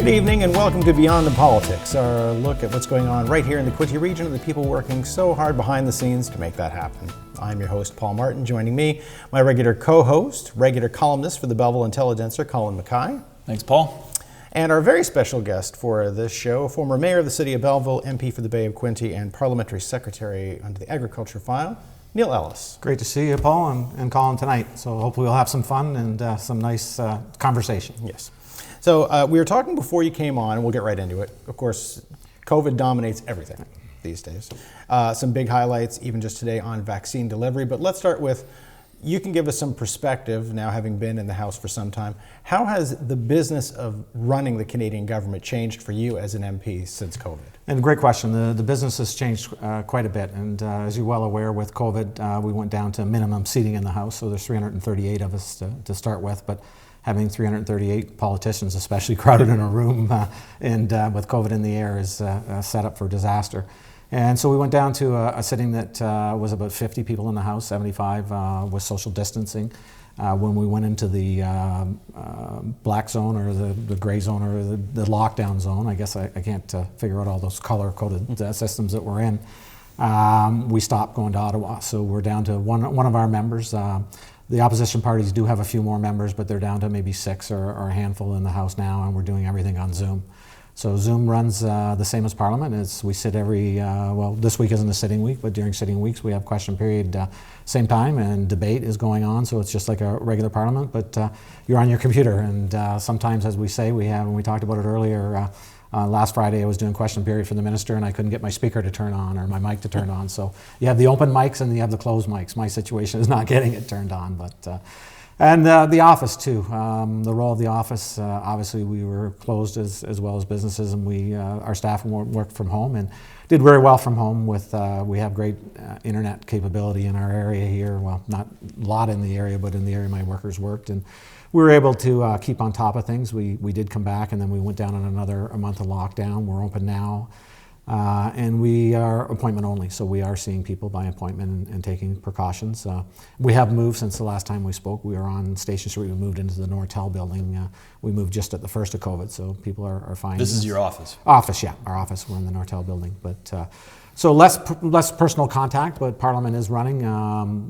Good evening and welcome to Beyond the Politics, our look at what's going on right here in the Quinte region and the people working so hard behind the scenes to make that happen. I'm your host, Paul Martin. Joining me, my regular co-host, regular columnist for the Belleville Intelligencer, Colin Mackay. Thanks, Paul. And our very special guest for this show, former Mayor of the City of Belleville, MP for the Bay of Quinte, and Parliamentary Secretary under the Agriculture File, Neil Ellis. Great to see you, Paul, and Colin tonight. So hopefully we'll have some fun and some nice conversation. Yes. So we were talking before you came on, and we'll get right into it. Of course, COVID dominates everything these days. Some big highlights, even just today, on vaccine delivery. But let's start with, you can give us some perspective, now having been in the House for some time. How has the business of running the Canadian government changed for you as an MP since COVID? And great question. The business has changed quite a bit. And as you're well aware, with COVID, we went down to minimum seating in the House. So there's 338 of us to start with. But having 338 politicians, especially crowded in a room and with COVID in the air, is set up for disaster. And so we went down to a sitting that was about 50 people in the House, 75 with social distancing. When we went into the black zone or the gray zone or the lockdown zone, I guess I can't figure out all those color-coded systems that we're in, we stopped going to Ottawa. So we're down to one of our members. The opposition parties do have a few more members, but they're down to maybe 6 or a handful in the House now, and we're doing everything on Zoom. So Zoom runs the same as Parliament. We sit every, well, this week isn't a sitting week, but during sitting weeks we have question period same time, and debate is going on, so it's just like a regular Parliament, but you're on your computer, and sometimes, as we say, when we talked about it earlier, last Friday I was doing question period for the Minister and I couldn't get my speaker to turn on or my mic to turn on. So you have the open mics and you have the closed mics. My situation is not getting it turned on, but and the office too. The role of the office, obviously we were closed as well as businesses, and our staff worked from home and did very well from home. We have great internet capability in our area here. Well, not a lot in the area, but in the area my workers worked, and we were able to keep on top of things. We did come back, and then we went down on a month of lockdown. We're open now, and we are appointment only, so we are seeing people by appointment and taking precautions. We have moved since the last time we spoke. We were on Station Street. We moved into the Nortel building. We moved just at the first of COVID, so people are fine. This is your office? Office, yeah, our office. We're in the Nortel building, but so less personal contact, but Parliament is running.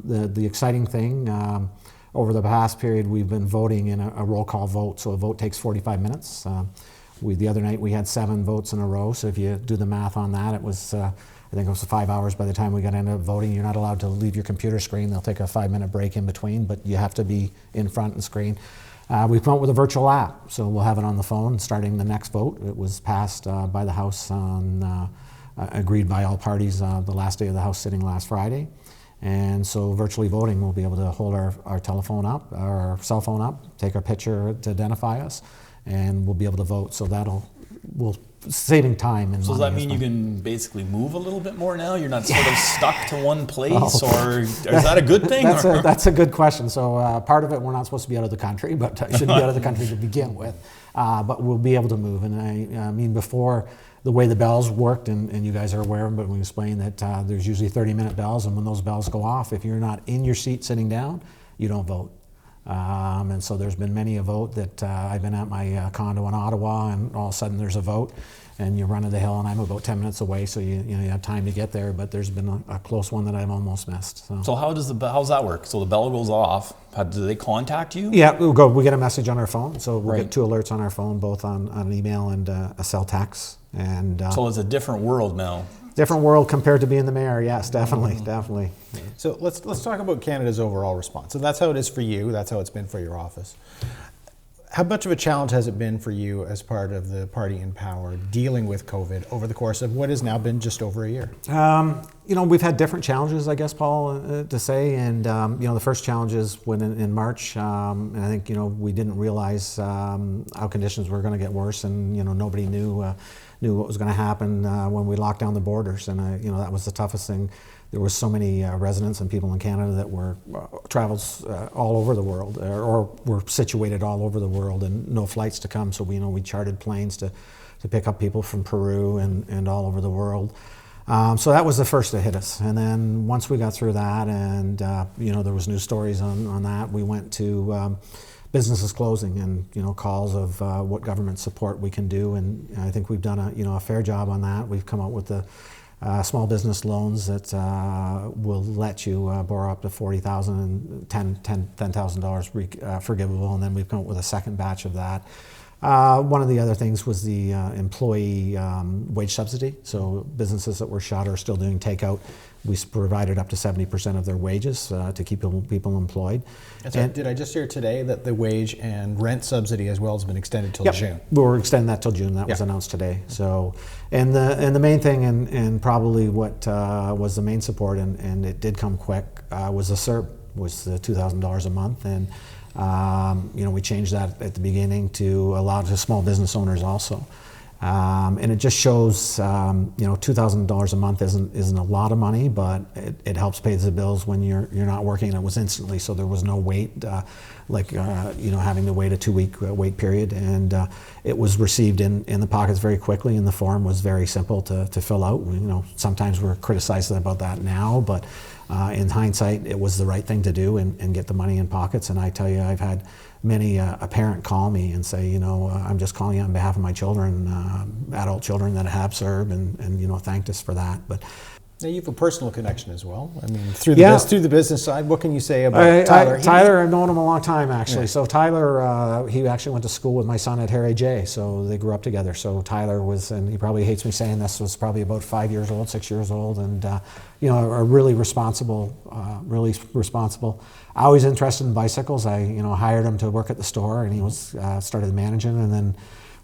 The exciting thing. Over the past period, we've been voting in a roll call vote, so a vote takes 45 minutes. The other night we had 7 votes in a row, so if you do the math on that, it was, I think it was 5 hours by the time we got into voting. You're not allowed to leave your computer screen. They'll take a 5-minute break in between, but you have to be in front and screen. We've come up with a virtual app, so we'll have it on the phone starting the next vote. It was passed by the House agreed by all parties the last day of the House sitting last Friday. And so virtually voting, we'll be able to hold our telephone up, our cell phone up, take our picture to identify us, and we'll be able to vote. So we'll saving time and money. So does that mean you can basically move a little bit more now? You're not sort of stuck to one place, or is that a good thing? That's a good question. So part of it, we're not supposed to be out of the country, but I shouldn't be out of the country to begin with. But we'll be able to move. And I mean, before, the way the bells worked, and you guys are aware, but we explain that there's usually 30-minute bells, and when those bells go off, if you're not in your seat sitting down, you don't vote. And so there's been many a vote that I've been at my condo in Ottawa, and all of a sudden there's a vote, and you run to the hill, and I'm about 10 minutes away, so you have time to get there, but there's been a close one that I've almost missed. So how's that work? So the bell goes off. Do they contact you? Yeah, we get a message on our phone, so we'll get 2 alerts on our phone, both on an email and a cell text. And so it's a different world now. Different world compared to being the mayor, yes, definitely. So let's talk about Canada's overall response. So that's how it is for you. That's how it's been for your office. How much of a challenge has it been for you as part of the party in power dealing with COVID over the course of what has now been just over a year? We've had different challenges, I guess, Paul, to say. And, the first challenge is when in March, and I think, we didn't realize how conditions were going to get worse, and, nobody knew what was going to happen when we locked down the borders. And, that was the toughest thing. There were so many residents and people in Canada that were travels all over the world, or were situated all over the world, and no flights to come. So we chartered planes to pick up people from Peru and all over the world. So that was the first that hit us. And then once we got through that, and there was news stories on that, we went to businesses closing and calls of what government support we can do, and I think we've done a fair job on that. We've come out with the small business loans that will let you borrow up to $40,000 and $10,000 forgivable, and then we've come up with a second batch of that. One of the other things was the employee wage subsidy. So businesses that were shut are still doing takeout. We provided up to 70% of their wages to keep people employed. And did I just hear today that the wage and rent subsidy as well has been extended till June? We're extending that till June. That was announced today. So, and the main thing, and probably what was the main support, and it did come quick, was the CERB, was the $2,000 a month, and we changed that at the beginning to allow to small business owners also. And it just shows, $2,000 a month isn't a lot of money, but it helps pay the bills when you're not working. And it was instantly, so there was no wait, having to wait a 2-week wait period. And it was received in the pockets very quickly, and the form was very simple to fill out. Sometimes we're criticized about that now, but in hindsight, it was the right thing to do and get the money in pockets. And I tell you, I've had many a parent call me and say, I'm just calling you on behalf of my children, adult children that have served, and thanked us for that. But now you have a personal connection as well. I mean, through the business side, what can you say about Tyler? Tyler, I've known him a long time, actually. Yeah. So Tyler, he actually went to school with my son at Harry J. So they grew up together. So Tyler was, and he probably hates me saying this, was probably about 5 years old, 6 years old, and a really responsible. I was interested in bicycles. I hired him to work at the store, and he was started managing, and then.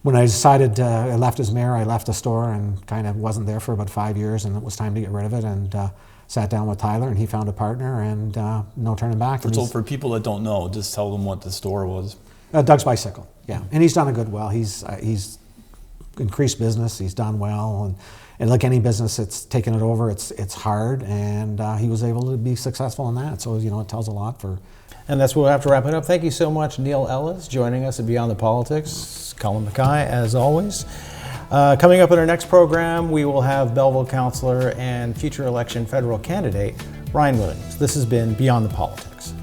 When I decided I left as mayor, I left the store and kind of wasn't there for about 5 years, and it was time to get rid of it, and sat down with Tyler, and he found a partner, and no turning back. So for people that don't know, just tell them what the store was. Doug's Bicycle, yeah. And he's done a good well. He's increased business, he's done well, and like any business that's taken it over, it's hard, and he was able to be successful in that. So, it tells a lot for... And that's where we'll have to wrap it up. Thank you so much, Neil Ellis, joining us at Beyond the Politics. Colin Mackay, as always. Coming up in our next program, we will have Belleville councillor and future election federal candidate, Ryan Williams. This has been Beyond the Politics.